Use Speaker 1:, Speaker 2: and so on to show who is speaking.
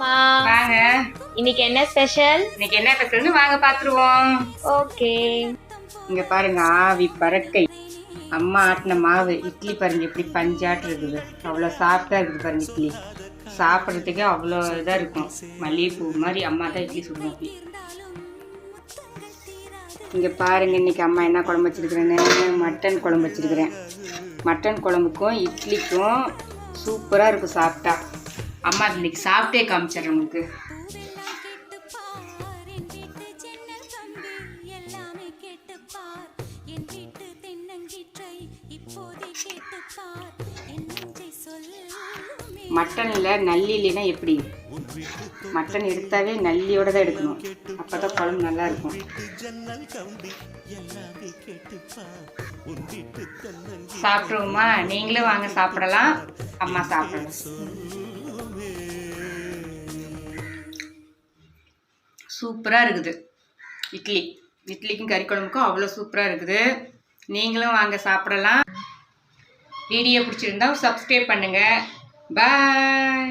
Speaker 1: வாங்க.
Speaker 2: இன்னைக்கு என்ன ஸ்பெஷல்?
Speaker 1: இன்னைக்கு என்ன ஸ்பெஷல்னு வாங்க பாத்துருவோம்.
Speaker 2: ஓகே.
Speaker 1: இங்க பாருங்க, ஆவி பறக்கை அம்மா ஆட்டின மாவு இட்லி பாருங்க, எப்படி பஞ்சாட்டு இருக்குது. அவ்வளோ சாஃப்டா இருக்குது பாருங்க. இட்லி சாப்பிட்றதுக்கே அவ்வளோ இதாக இருக்கும். மல்லிகைப்பூ மாதிரி அம்மா தான் இட்லி சுடுவோம். இட்லி இங்கே பாருங்க, இன்னைக்கு அம்மா என்ன குழம்பு வச்சிருக்கிறேன்னு, மட்டன் குழம்பு வச்சிருக்கிறேன். மட்டன் குழம்புக்கும் இட்லிக்கும் சூப்பராக இருக்கும் சாப்பிட்டா. அம்மா இன்னைக்கு சாப்பிட்டே காமிச்சிடுறேன் உங்களுக்கு. மட்டனில் நல்லி இல்லைன்னா எப்படி? மட்டன் எடுத்தாவே நல்லியோட தான் எடுக்கணும், அப்போ தான் குழம்பு நல்லா இருக்கும். சாப்பிட்ருவோமா? நீங்களும் வாங்க சாப்பிடலாம். அம்மா சாப்பிடலாம். சூப்பராக இருக்குது இட்லிக்கும் கறி குழம்புக்கும் அவ்வளோ சூப்பராக இருக்குது. நீங்களும் வாங்க சாப்பிடலாம். வீடியோ பிடிச்சிருந்தா சப்ஸ்கிரைப் பண்ணுங்கள். பாய்.